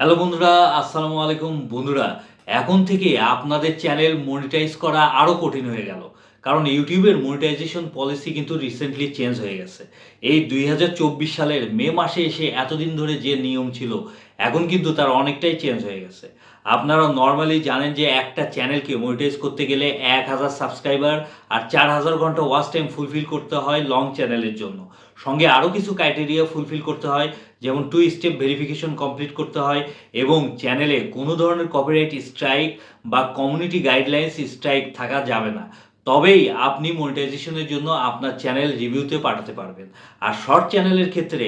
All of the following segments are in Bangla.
হ্যালো বন্ধুরা, আসসালামু আলাইকুম। বন্ধুরা, এখন থেকে আপনাদের চ্যানেল মনিটাইজ করা আরও কঠিন হয়ে গেল। কারণ ইউটিউবের মনিটাইজেশন পলিসি কিন্তু রিসেন্টলি চেঞ্জ হয়ে গেছে। এই ২০২৪ সালের মে মাসে এসে এতদিন ধরে যে নিয়ম ছিল, এখন কিন্তু তার অনেকটাই চেঞ্জ হয়ে গেছে। আপনারা নরমালি জানেন যে একটা চ্যানেলকে মনিটাইজ করতে গেলে ১,০০০ সাবস্ক্রাইবার আর ৪,০০০ ঘন্টা ওয়াচ টাইম ফুলফিল করতে হয় লং চ্যানেলের জন্য। সঙ্গে আরও কিছু ক্রাইটেরিয়া ফুলফিল করতে হয়, যেমন 2 স্টেপ ভেরিফিকেশন কমপ্লিট করতে হয় এবং চ্যানেলে কোনো ধরনের কপিরাইট স্ট্রাইক বা কমিউনিটি গাইডলাইন্স স্ট্রাইক থাকা যাবে না। তবেই আপনি মনিটাইজেশনের জন্য আপনার চ্যানেল রিভিউতে পাঠাতে পারবেন। আর শর্ট চ্যানেলের ক্ষেত্রে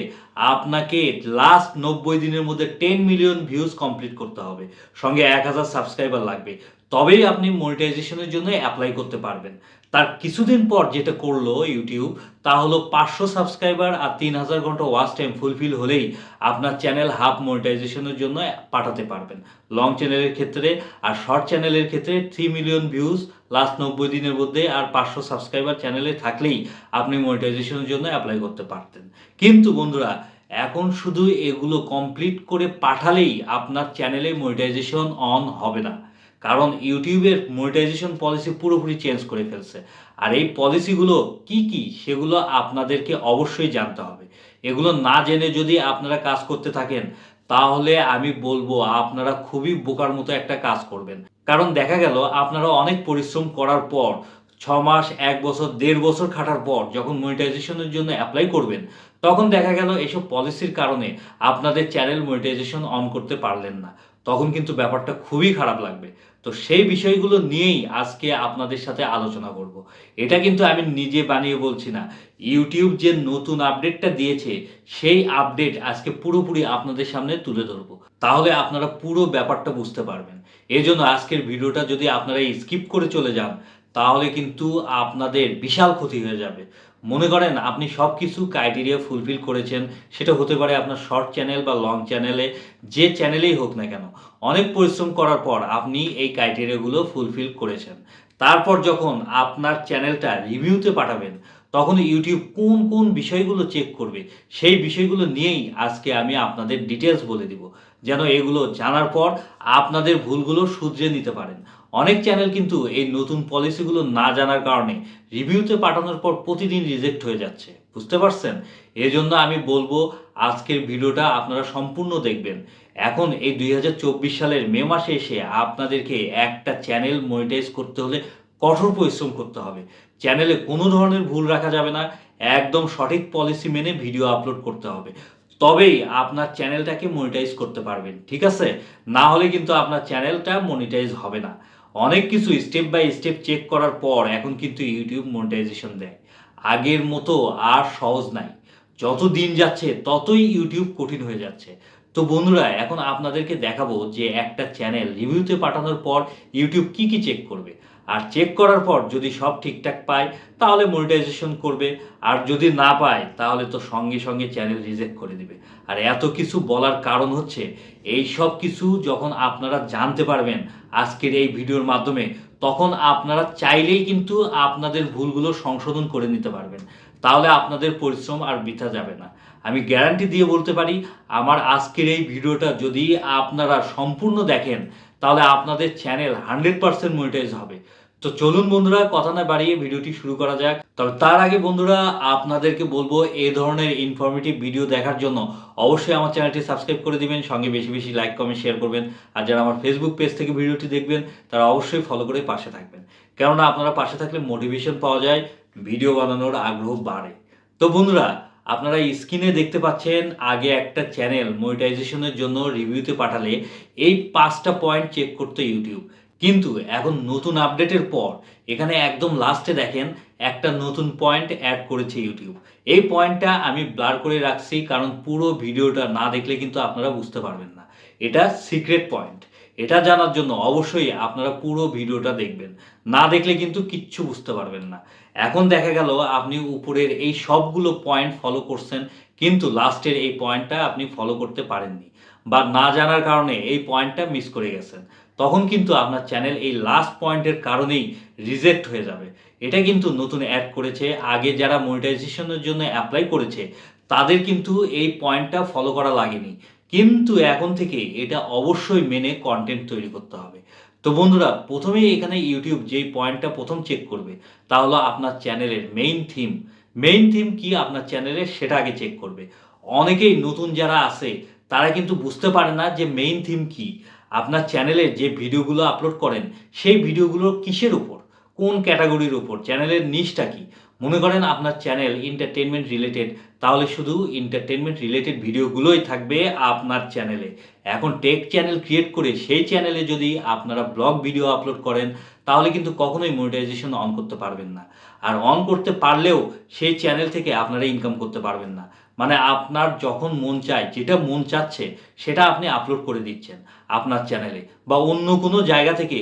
আপনাকে লাস্ট ৯০ দিনের মধ্যে 10 মিলিয়ন ভিউজ কমপ্লিট করতে হবে। সঙ্গে ১,০০০ সাবস্ক্রাইবার লাগবে। তবেই আপনি মনিটাইজেশনের জন্য অ্যাপ্লাই করতে পারবেন। তার কিছুদিন পর যেটা করলো ইউটিউব, তা হলো ৫০০ সাবস্ক্রাইবার আর ৩,০০০ ঘন্টা ওয়াচ টাইম ফুলফিল হলেই আপনার চ্যানেল হাফ মনিটাইজেশনের জন্য পাঠাতে পারবেন লং চ্যানেলের ক্ষেত্রে। আর শর্ট চ্যানেলের ক্ষেত্রে 3 মিলিয়ন ভিউজ লাস্ট ৯০ দিনের মধ্যে আর ৫০০ সাবস্ক্রাইবার চ্যানেলে থাকলেই আপনি মনিটাইজেশনের জন্য অ্যাপ্লাই করতে পারতেন। কিন্তু বন্ধুরা, এখন শুধু এগুলো কমপ্লিট করে পাঠালেই আপনার চ্যানেলে মনিটাইজেশন অন হবে না। কারণ ইউটিউবের মনিটাইজেশন পলিসি পুরোপুরি চেঞ্জ করে ফেলছে। আর এই পলিসিগুলো কি কি সেগুলো আপনাদেরকে অবশ্যই জানতে হবে। এগুলো না জেনে যদি আপনারা কাজ করতে থাকেন, তাহলে আমি বলবো আপনারা খুবই বোকার মতো একটা কাজ করবেন। কারণ দেখা গেল আপনারা অনেক পরিশ্রম করার পর ৬ মাস, ১ বছর, ১.৫ বছর খাটার পর যখন মনিটাইজেশনের জন্য অ্যাপ্লাই করবেন, তখন দেখা গেল এসব পলিসির কারণে আপনাদের চ্যানেল মনিটাইজেশন অন করতে পারলেন না। তখন কিন্তু ব্যাপারটা খুবই খারাপ লাগবে। তো সেই বিষয়গুলো নিয়েই আজকে আপনাদের সাথে আলোচনা করব। এটা কিন্তু আমি নিজে বানিয়ে বলছি না। ইউটিউব যে নতুন আপডেটটা দিয়েছে, সেই আপডেট আজকে পুরোপুরি আপনাদের সামনে তুলে ধরব। তাহলে আপনারা পুরো ব্যাপারটা বুঝতে পারবেন। এজন্য আজকের ভিডিওটা যদি আপনারা স্কিপ করে চলে যান, তাহলে কিন্তু আপনাদের বিশাল ক্ষতি হয়ে যাবে। মনে করেন আপনি সব কিছু ক্রাইটেরিয়া ফুলফিল করেছেন, সেটা হতে পারে আপনার শর্ট চ্যানেল বা লং চ্যানেলে, যে চ্যানেলেই হোক না কেন। অনেক পরিশ্রম করার পর আপনি এই ক্রাইটেরিয়াগুলো ফুলফিল করেছেন। তারপর যখন আপনার চ্যানেলটা রিভিউতে পাঠাবেন, তখন ইউটিউব কোন কোন বিষয়গুলো চেক করবে, সেই বিষয়গুলো নিয়েই আজকে আমি আপনাদের ডিটেলস বলে দিব, যেন এগুলো জানার পর আপনাদের ভুলগুলো শুধরে নিতে পারেন। অনেক চ্যানেল কিন্তু এই নতুন পলিসিগুলো না জানার কারণে রিভিউতে পাঠানোর পর প্রতিদিন রিজেক্ট হয়ে যাচ্ছে, বুঝতে পারছেন? এজন্য আমি বলবো আজকের ভিডিওটা আপনারা সম্পূর্ণ দেখবেন। এখন এই ২০২৪ সালের মে মাসে এসে আপনাদেরকে একটা চ্যানেল মনিটাইজ করতে হলে কঠোর পরিশ্রম করতে হবে। চ্যানেলে কোনো ধরনের ভুল রাখা যাবে না। একদম সঠিক পলিসি মেনে ভিডিও আপলোড করতে হবে। তবেই আপনার চ্যানেলটাকে মনিটাইজ করতে পারবেন। ঠিক আছে? না হলে কিন্তু আপনার চ্যানেলটা মনিটাইজ হবে না। অনেক কিছু স্টেপ বাই স্টেপ চেক করার পর এখন কিন্তু ইউটিউব মনিটাইজেশন দেয়। আগের মতো আর সহজ নাই। যত দিন যাচ্ছে ততই ইউটিউব কঠিন হয়ে যাচ্ছে। তো বন্ধুরা, এখন আপনাদেরকে দেখাবো যে একটা চ্যানেল রিভিউতে পাঠানোর পর ইউটিউব কি কি চেক করবে। আর চেক করার পর যদি সব ঠিকঠাক পায়, তাহলে মনিটাইজেশন করবে। আর যদি না পায়, তাহলে তো সঙ্গে সঙ্গে চ্যানেল রিজেক্ট করে দিবে। আর এত কিছু বলার কারণ হচ্ছে, এই সব কিছু যখন আপনারা জানতে পারবেন আজকের এই ভিডিওর মাধ্যমে, তখন আপনারা চাইলেই কিন্তু আপনাদের ভুলগুলো সংশোধন করে নিতে পারবেন। তাহলে আপনাদের পরিশ্রম আর বৃথা যাবে না। আমি গ্যারান্টি দিয়ে বলতে পারি, আমার আজকের এই ভিডিওটা যদি আপনারা সম্পূর্ণ দেখেন, তাহলে আপনাদের চ্যানেল 100% মনিটাইজ হবে। তো চলুন বন্ধুরা, কথা না বাড়িয়ে ভিডিওটি শুরু করা যাক। তবে তার আগে বন্ধুরা, আপনাদেরকে বলবো এই ধরনের ইনফরমেটিভ ভিডিও দেখার জন্য অবশ্যই আমার চ্যানেলটি সাবস্ক্রাইব করে দিবেন, সঙ্গে বেশি বেশি লাইক, কমেন্ট, শেয়ার করবেন। আর যারা আমার ফেসবুক পেজ থেকে ভিডিওটি দেখবেন, তারা অবশ্যই ফলো করে পাশে থাকবেন। কেননা আপনারা পাশে থাকলে মোটিভেশন পাওয়া যায়, ভিডিও বানানোর আগ্রহ বাড়ে। তো বন্ধুরা, আপনারা স্ক্রিনে দেখতে পাচ্ছেন, আগে একটা চ্যানেল মনিটাইজেশনের জন্য রিভিউতে পাঠালে এই 5টা পয়েন্ট চেক করতো ইউটিউব। কিন্তু এখন নতুন আপডেটের পর এখানে একদম লাস্টে দেখেন একটা নতুন পয়েন্ট অ্যাড করেছে ইউটিউব। এই পয়েন্টটা আমি ব্লার করে রাখছি, কারণ পুরো ভিডিওটা না দেখলে কিন্তু আপনারা বুঝতে পারবেন না। এটা সিক্রেট পয়েন্ট। এটা জানার জন্য অবশ্যই আপনারা পুরো ভিডিওটা দেখবেন। না দেখলে কিন্তু কিচ্ছু বুঝতে পারবেন না। এখন দেখা গেল আপনি উপরের এই সবগুলো পয়েন্ট ফলো করছেন, কিন্তু লাস্টের এই পয়েন্টটা আপনি ফলো করতে পারেননি, বা না জানার কারণে এই পয়েন্টটা মিস করে গেছেন। তখন কিন্তু আপনার চ্যানেল এই লাস্ট পয়েন্টের কারণেই রিজেক্ট হয়ে যাবে। এটা কিন্তু নতুন অ্যাড করেছে। আগে যারা মনিটাইজেশনের জন্য অ্যাপ্লাই করেছে, তাদের কিন্তু এই পয়েন্টটা ফলো করা লাগেনি। কিন্তু এখন থেকে এটা অবশ্যই মেনে কন্টেন্ট তৈরি করতে হবে। তো বন্ধুরা, প্রথমেই এখানে ইউটিউব যেই পয়েন্টটা প্রথম চেক করবে তা হলো আপনার চ্যানেলের মেইন থিম। মেইন থিম কি আপনার চ্যানেলের সেটা আগে চেক করবে। অনেকেই নতুন যারা আছে তারা কিন্তু বুঝতে পারে না যে মেইন থিম কি। আপনার চ্যানেলে যে ভিডিওগুলো আপলোড করেন সেই ভিডিওগুলো কিসের উপর, কোন ক্যাটাগরির উপর, চ্যানেলের নিশটা কি। মনে করেন আপনার চ্যানেল এন্টারটেনমেন্ট রিলেটেড, তাহলে শুধু এন্টারটেনমেন্ট রিলেটেড ভিডিওগুলোই থাকবে আপনার চ্যানেলে। এখন টেক চ্যানেল ক্রিয়েট করে সেই চ্যানেলে যদি আপনারা ব্লগ ভিডিও আপলোড করেন তাহলে কিন্তু কখনোই মনিটাইজেশন অন করতে পারবেন না। আর অন করতে পারলেও সেই চ্যানেল থেকে আপনারা ইনকাম করতে পারবেন না। মানে আপনার যখন মন চায়, যেটা মন চাচ্ছে সেটা আপনি আপলোড করে দিচ্ছেন আপনার চ্যানেলে, বা অন্য কোনো জায়গা থেকে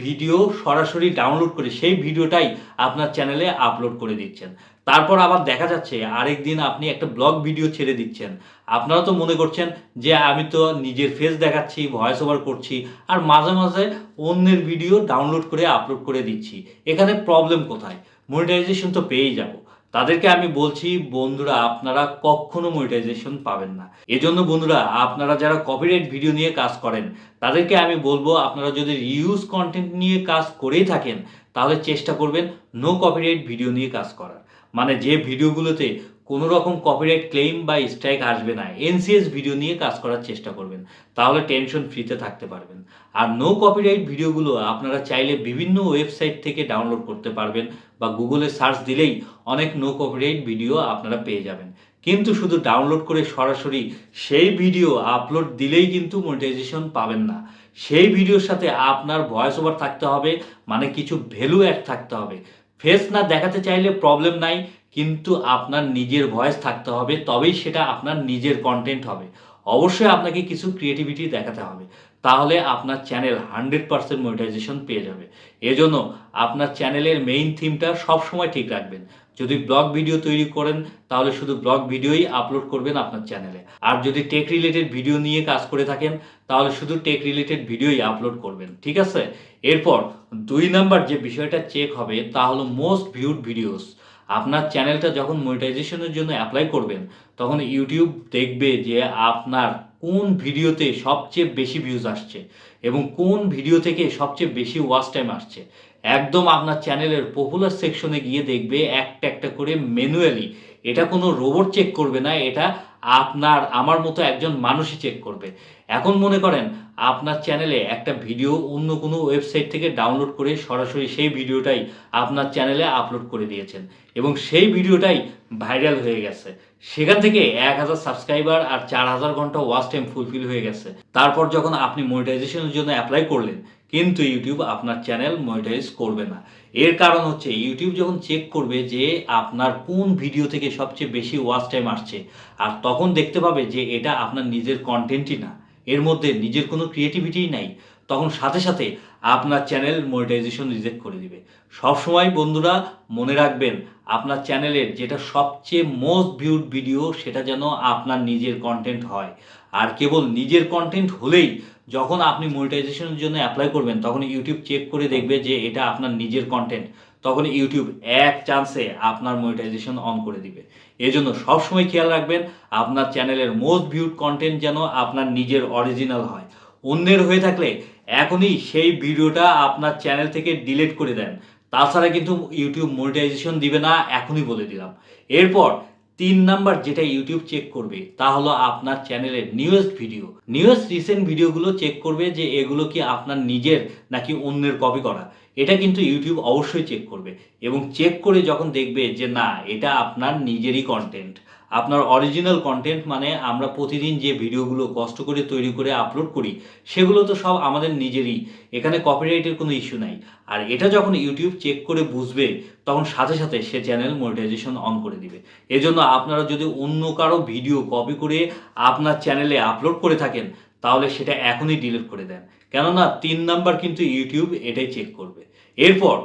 ভিডিও সরাসরি ডাউনলোড করে সেই ভিডিওটাই আপনার চ্যানেলে আপলোড করে দিচ্ছেন। তারপর আবার দেখা যাচ্ছে আরেক দিন আপনি একটা ব্লগ ভিডিও ছেড়ে দিচ্ছেন। আপনারা তো মনে করছেন যে আমি তো নিজের ফেস দেখাচ্ছি, ভয়েস ওভার করছি, আর মাঝে মাঝে অন্যের ভিডিও ডাউনলোড করে আপলোড করে দিচ্ছি। এখানে প্রবলেম কোথায়? মনিটাইজেশন তো পেয়েই যাব। তাদেরকে আমি বলছি, বন্ধুরা আপনারা কখনো মনিটাইজেশন পাবেন না। এজন্য বন্ধুরা, আপনারা যারা কপিরাইট ভিডিও নিয়ে কাজ করেন তাদেরকে আমি বলবো, আপনারা যদি রিউজ কন্টেন্ট নিয়ে কাজ করেই থাকেন তাহলে চেষ্টা করবেন নো কপিরাইট ভিডিও নিয়ে কাজ করার। মানে যে ভিডিওগুলোতে কোনো রকম কপিরাইট ক্লেম বা স্ট্রাইক আসবে না, এনসিএস ভিডিও নিয়ে কাজ করার চেষ্টা করবেন, তাহলে টেনশন ফ্রিতে থাকতে পারবেন। আর নো কপিরাইট ভিডিওগুলো আপনারা চাইলে বিভিন্ন ওয়েবসাইট থেকে ডাউনলোড করতে পারবেন, বা গুগলে সার্চ দিলেই অনেক নো কপিরাইট ভিডিও আপনারা পেয়ে যাবেন। কিন্তু শুধু ডাউনলোড করে সরাসরি সেই ভিডিও আপলোড দিলেই কিন্তু মনিটাইজেশন পাবেন না। সেই ভিডিওর সাথে আপনার ভয়েস ওভার থাকতে হবে, মানে কিছু ভ্যালু অ্যাড থাকতে হবে। ফেস না দেখাতে চাইলে প্রবলেম নাই, কিন্তু আপনার নিজের ভয়েস থাকতে হবে, তবেই সেটা আপনার নিজের কন্টেন্ট হবে। অবশ্যই আপনাকে কিছু ক্রিয়েটিভিটি দেখাতে হবে, তাহলে আপনার চ্যানেল 100% মনিটাইজেশন পেয়ে যাবে। এজন্য আপনার চ্যানেলের মেইন থিমটা সবসময় ঠিক রাখবেন। যদি ব্লগ ভিডিও তৈরি করেন তাহলে শুধু ব্লগ ভিডিওই আপলোড করবেন আপনার চ্যানেলে। আর যদি টেক রিলেটেড ভিডিও নিয়ে কাজ করে থাকেন তাহলে শুধু টেক রিলেটেড ভিডিওই আপলোড করবেন, ঠিক আছে? এরপর 2 নাম্বার যে বিষয়টা চেক হবে তা হলো মোস্ট ভিউড ভিডিওস। আপনার চ্যানেলটা যখন মনিটাইজেশনের জন্য অ্যাপ্লাই করবেন তখন ইউটিউব দেখবে যে আপনার কোন ভিডিওতে সবচেয়ে বেশি ভিউজ আসছে এবং কোন ভিডিও থেকে সবচেয়ে বেশি ওয়াচ টাইম আসছে। একদম আপনার চ্যানেলের পপুলার সেকশনে গিয়ে দেখবে একটা একটা করে ম্যানুয়ালি। এটা কোনো রোবট চেক করবে না, এটা আপনার আমার মতো একজন মানুষই চেক করবে। এখন মনে করেন আপনার চ্যানেলে একটা ভিডিও অন্য কোনো ওয়েবসাইট থেকে ডাউনলোড করে সরাসরি সেই ভিডিওটাই আপনার চ্যানেলে আপলোড করে দিয়েছেন এবং সেই ভিডিওটাই ভাইরাল হয়ে গেছে। সেখান থেকে 1000 সাবস্ক্রাইবার আর 4000 ঘন্টা ওয়াচ টাইম ফুলফিল হয়ে গেছে। তারপর যখন আপনি মনিটাইজেশনের জন্য অ্যাপ্লাই করলেন, কিন্তু ইউটিউব আপনার চ্যানেল মনিটাইজ করবে না। এর কারণ হচ্ছে ইউটিউব যখন চেক করবে যে আপনার কোন ভিডিও থেকে সবচেয়ে বেশি ওয়াচ টাইম আসছে, আর তখন দেখতে পাবে যে এটা আপনার নিজের কন্টেন্টই না, এর মধ্যে নিজের কোনো ক্রিয়েটিভিটিই নাই, তখন সাথে সাথে আপনার চ্যানেল মনিটাইজেশন রিজেক্ট করে দিবে। সবসময় বন্ধুরা মনে রাখবেন, আপনার চ্যানেলের যেটা সবচেয়ে মোস্ট ভিউড ভিডিও সেটা যেন আপনার নিজের কন্টেন্ট হয়। আর কেবল নিজের কন্টেন্ট হলেই যখন আপনি মনিটাইজেশনের জন্য অ্যাপ্লাই করবেন তখন ইউটিউব চেক করে দেখবে যে এটা আপনার নিজের কন্টেন্ট, তখন ইউটিউব এক চান্সে আপনার মনিটাইজেশন অন করে দিবে। এজন্য সবসময় খেয়াল রাখবেন আপনার চ্যানেলের মোস্ট ভিউড কন্টেন্ট যেন আপনার নিজের অরিজিনাল হয়। অন্যের হয়ে থাকলে এখনই সেই ভিডিওটা আপনার চ্যানেল থেকে ডিলিট করে দেন, তাছাড়া কিন্তু ইউটিউব মনিটাইজেশন দিবে না, এখনই বলে দিলাম। এরপর 3 নাম্বার যেটা ইউটিউব চেক করবে তা হলো আপনার চ্যানেলের নিউয়েস্ট ভিডিও। নিউয়েস্ট রিসেন্ট ভিডিওগুলো চেক করবে যে এগুলো কি আপনার নিজের নাকি অন্যের কপি করা। এটা কিন্তু ইউটিউব অবশ্যই চেক করবে, এবং চেক করে যখন দেখবে যে না এটা আপনার নিজেরই কন্টেন্ট, আপনার অরিজিনাল কন্টেন্ট, মানে আমরা প্রতিদিন যে ভিডিওগুলো কষ্ট করে তৈরি করে আপলোড করি সেগুলো তো সব আমাদের নিজেরই, এখানে কপিরাইটের কোনো ইস্যু নাই। আর এটা যখন ইউটিউব চেক করে বুঝবে তখন সাথে সাথে সে চ্যানেল মনিটাইজেশন অন করে দিবে। এজন্য আপনারা যদি অন্য কারো ভিডিও কপি করে আপনার চ্যানেলে আপলোড করে থাকেন তাহলে সেটা এখনই ডিলিট করে দেন, কেননা 3 নাম্বার কিন্তু ইউটিউব এটাই চেক করবে। এরপর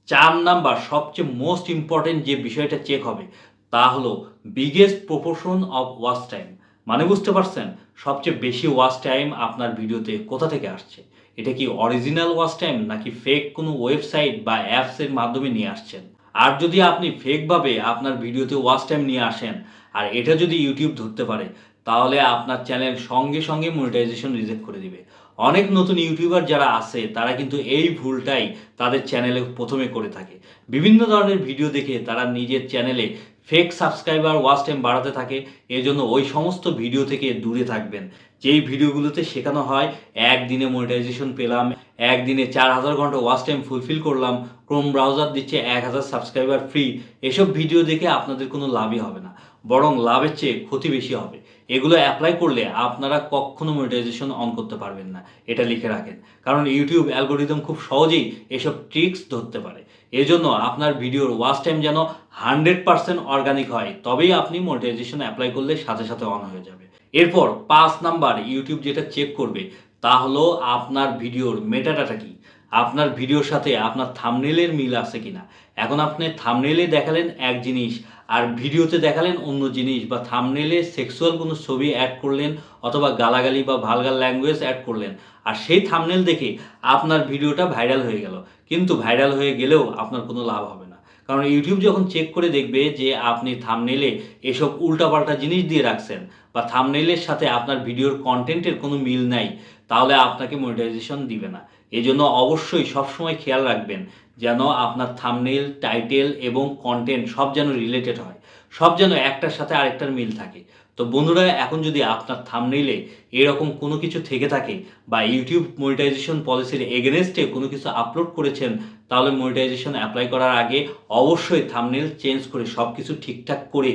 4 নাম্বার সবচেয়ে মোস্ট ইম্পর্টেন্ট যে বিষয়টা চেক হবে তা হলো biggest proportion of watch time. মানে বুঝতে পারছেন, সবচেয়ে বেশি ওয়াচ টাইম আপনার ভিডিওতে কোথা থেকে আসছে। এটা কি অরিজিনাল ওয়াচ টাইম নাকি ফেক কোনো ওয়েবসাইট বা অ্যাপসের মাধ্যমে নিয়ে আসছেন। আর যদি আপনি ফেকভাবে আপনার ভিডিওতে ওয়াচ টাইম নিয়ে আসেন আর এটা যদি ইউটিউব ধরতে পারে তাহলে আপনার চ্যানেল সঙ্গে সঙ্গে মনিটাইজেশন রিজেক্ট করে দিবে। অনেক নতুন ইউটিউবার যারা আছে তারা কিন্তু এই ভুলটাই তাদের চ্যানেলে প্রথমে করে থাকে। বিভিন্ন ধরনের ভিডিও দেখে তারা নিজের চ্যানেলে ফেক সাবস্ক্রাইবার ওয়াচ টাইম বাড়াতে থাকে। এজন্য ওই সমস্ত ভিডিও থেকে দূরে থাকবেন। যেই ভিডিওগুলোতে শেখানো হয় একদিনে মনিটাইজেশন পেলাম, একদিনে 4000 ঘন্টা ওয়াচ টাইম ফুলফিল করলাম, ক্রোম ব্রাউজার দিচ্ছে 1000 সাবস্ক্রাইবার ফ্রি, এসব ভিডিও দেখে আপনাদের কোনো লাভই হবে না, বরং লাভের চেয়ে ক্ষতি বেশি হবে। এগুলো অ্যাপ্লাই করলে আপনারা কখনো মনিটাইজেশন অন করতে পারবেন না, এটা লিখে রাখেন। কারণ ইউটিউব অ্যালগোরিদম খুব সহজেই এসব ট্রিক্স ধরতে পারে। এজন্য আপনার ভিডিওর ওয়াচ টাইম যেন 100% অর্গানিক হয়, তবেই আপনি মনিটাইজেশন অ্যাপ্লাই করলে সাথে সাথে অন হয়ে যাবে। এরপর 5 নাম্বার ইউটিউব যেটা চেক করবে তা হলো আপনার ভিডিওর মেটাডাটা কি, আপনার ভিডিওর সাথে আপনার থাম্বনেইলের মিল আছে কিনা। এখন আপনি থাম্বনেইলে দেখালেন এক জিনিস আর ভিডিওতে দেখালেন অন্য জিনিস, বা থাম্বনেইলে সেক্সুয়াল কোনো ছবি অ্যাড করলেন অথবা গালাগালি বা ভালগার ল্যাঙ্গুয়েজ অ্যাড করলেন, আর সেই থাম্বনেইল দেখে আপনার ভিডিওটা ভাইরাল হয়ে গেল, কিন্তু ভাইরাল হয়ে গেলেও আপনার কোনো লাভ হবে না। কারণ ইউটিউব যখন চেক করে দেখবে যে আপনি থাম্বনেইলে এসব উল্টাপাল্টা জিনিস দিয়ে রাখছেন বা থাম্বনেইলের সাথে আপনার ভিডিওর কন্টেন্টের কোনো মিল নাই, তাহলে আপনাকে মনিটাইজেশন দিবে না। এজন্য অবশ্যই সবসময় খেয়াল রাখবেন যেন আপনার থাম্বনেইল, টাইটেল এবং কন্টেন্ট সব যেন রিলেটেড হয়, সব যেন একটার সাথে আরেকটার মিল থাকে। তো বন্ধুরা, এখন যদি আপনার থাম্বনেইলে এরকম কোনো কিছু থেকে থাকে বা ইউটিউব মনিটাইজেশন পলিসির এগেনস্টে কোনো কিছু আপলোড করেছেন, তাহলে মনিটাইজেশন অ্যাপ্লাই করার আগে অবশ্যই থাম্বনেইল চেঞ্জ করে সব কিছু ঠিকঠাক করে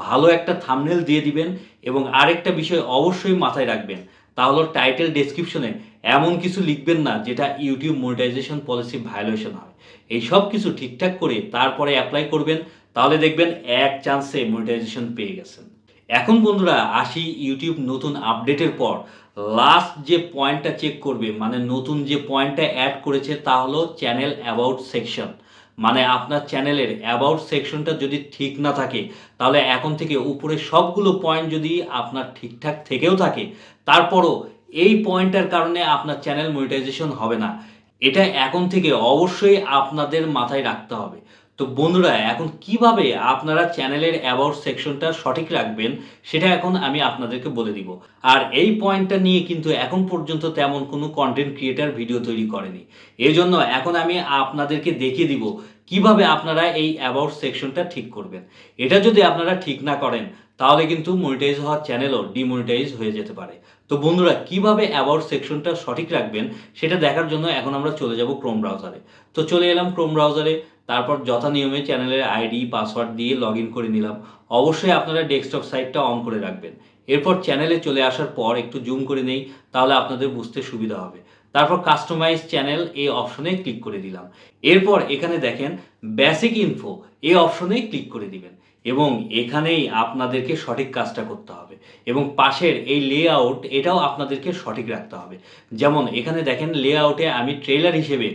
ভালো একটা থাম্বনেইল দিয়ে দিবেন। এবং আরেকটা বিষয় অবশ্যই মাথায় রাখবেন, তা হলো টাইটেল ডেসক্রিপশনে এমন কিছু লিখবেন না যেটা ইউটিউব মনিটাইজেশন পলিসি ভায়োলেশন হয়। এই সব কিছু ঠিকঠাক করে তারপরে অ্যাপ্লাই করবেন, তাহলে দেখবেন এক চান্সে মনিটাইজেশন পেয়ে গেছেন। এখন বন্ধুরা আসি ইউটিউব নতুন আপডেটের পর লাস্ট যে পয়েন্টটা চেক করবে, মানে নতুন যে পয়েন্টটা অ্যাড করেছে তা হলো চ্যানেল অ্যাবাউট সেকশন। মানে আপনার চ্যানেলের অ্যাবাউট সেকশনটা যদি ঠিক না থাকে, তাহলে এখন থেকে উপরে সবগুলো পয়েন্ট যদি আপনার ঠিকঠাক থেকেও থাকে, তারপরও এই পয়েন্টটার কারণে আপনার চ্যানেল মনিটাইজেশন হবে না। এটা এখন থেকে অবশ্যই আপনাদের মাথায় রাখতে হবে। তো বন্ধুরা, এখন কিভাবে আপনারা চ্যানেলের অ্যাবাউট সেকশনটা সঠিক রাখবেন সেটা এখন আমি আপনাদেরকে বলে দিব। আর এই পয়েন্টটা নিয়ে কিন্তু এখন পর্যন্ত তেমন কোনো কন্টেন্ট ক্রিয়েটার ভিডিও তৈরি করেনি। এজন্য এখন আমি আপনাদেরকে দেখিয়ে দিব কিভাবে আপনারা এই অ্যাবাউট সেকশনটা ঠিক করবেন। এটা যদি আপনারা ঠিক না করেন, তাহলে কিন্তু মনিটাইজ হওয়ার চ্যানেলও ডিমনিটাইজ হয়ে যেতে পারে। তো বন্ধুরা, কিভাবে অ্যাবাউট সেকশনটা সঠিক রাখবেন সেটা দেখার জন্য এখন আমরা চলে যাব ক্রোম ব্রাউজারে। তো চলে এলাম ক্রোম ব্রাউজারে, তারপর যথা নিয়মে চ্যানেলের আইডি পাসওয়ার্ড দিয়ে লগ ইন করে নিলাম। অবশ্যই আপনারা ডেস্কটপ সাইটটা অন করে রাখবেন। এরপর চ্যানেলে চলে আসার পর একটু জুম করে নেই, তাহলে আপনাদের বুঝতে সুবিধা হবে। তারপর কাস্টমাইজ চ্যানেল এই অপশনে ক্লিক করে দিলাম। এরপর এখানে দেখেন বেসিক ইনফো এই অপশনে ক্লিক করে দিবেন এবং এখানেই আপনাদেরকে সঠিক কাজটা করতে হবে। এবং পাশের এই লেআউট এটাও আপনাদেরকে সঠিক রাখতে হবে। যেমন এখানে দেখেন লেআউটে আমি ট্রেলার হিসেবে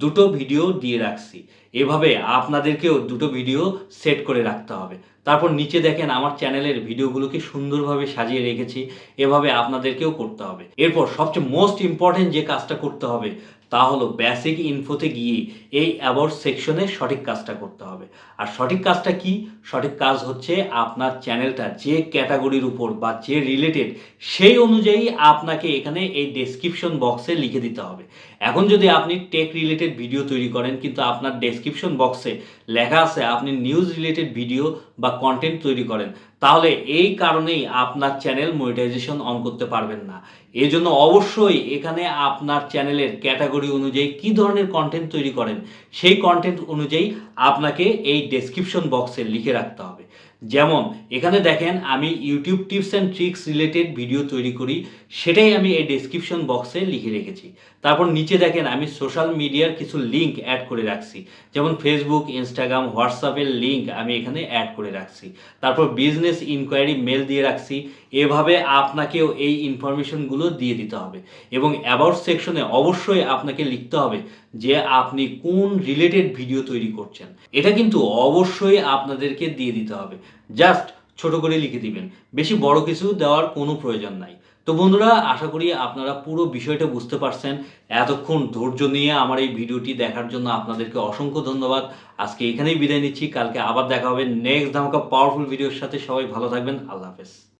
দুটো ভিডিও দিয়ে রাখছি, এভাবে আপনাদেরকেও দুটো ভিডিও সেট করে রাখতে হবে। তারপর নিচে দেখেন আমার চ্যানেলের ভিডিওগুলোকে সুন্দরভাবে সাজিয়ে রেখেছি, এভাবে আপনাদেরকেও করতে হবে। এরপর সবচেয়ে মোস্ট ইম্পর্টেন্ট যে কাজটা করতে হবে তা হলো বেসিক ইনফোতে গিয়ে এই অ্যাবাউট সেকশনে সঠিক কাজটা করতে হবে। আর সঠিক কাজটা কি? সঠিক কাজ হচ্ছে আপনার চ্যানেলটা যে ক্যাটাগরির উপর বা যে রিলেটেড সেই অনুযায়ী আপনাকে এখানে এই ডেসক্রিপশন বক্সে লিখে দিতে হবে। এখন যদি আপনি টেক রিলেটেড ভিডিও তৈরি করেন কিন্তু আপনার ডেসক্রিপশন বক্সে লেখা আছে আপনি নিউজ রিলেটেড ভিডিও বা কন্টেন্ট তৈরি করেন, তাহলে এই কারণেই আপনার চ্যানেল মনিটাইজেশন অন করতে পারবেন না। এই জন্য অবশ্যই এখানে আপনার চ্যানেলের ক্যাটাগরি অনুযায়ী কী ধরনের কন্টেন্ট তৈরি করেন সেই কন্টেন্ট অনুযায়ী আপনাকে এই ডেসক্রিপশন বক্সে লিখে রাখতে হবে। যেমন এখানে দেখেন আমি YouTube tips and tricks related video তৈরি করি, সেটাই আমি এই ডেসক্রিপশন বক্সে লিখে রেখেছি। তারপর নিচে দেখেন আমি সোশ্যাল মিডিয়ার কিছু লিঙ্ক অ্যাড করে রাখছি, যেমন ফেসবুক, ইনস্টাগ্রাম, হোয়াটসঅ্যাপের লিঙ্ক আমি এখানে অ্যাড করে রাখছি। তারপর বিজনেস ইনকোয়ারি মেল দিয়ে রাখছি। এভাবে আপনাকেও এই ইনফরমেশনগুলো দিয়ে দিতে হবে। এবং অ্যাবাউট সেকশনে অবশ্যই আপনাকে লিখতে হবে যে আপনি কোন রিলেটেড ভিডিও তৈরি করছেন, এটা কিন্তু অবশ্যই আপনাদেরকে দিয়ে দিতে হবে। জাস্ট ছোট করে লিখে দিবেন, বেশি বড় কিছু দেওয়ার কোনো প্রয়োজন নাই। তো বন্ধুরা, আশা করি আপনারা পুরো বিষয়টা বুঝতে পারছেন। এতক্ষণ ধৈর্য নিয়ে আমার এই ভিডিওটি দেখার জন্য আপনাদেরকে অসংখ্য ধন্যবাদ। আজকে এখানেই বিদায় নিচ্ছি, কালকে আবার দেখা হবে নেক্সট ধামাকা পাওয়ারফুল ভিডিওর সাথে। সবাই ভালো থাকবেন, আল্লাহ হাফেজ।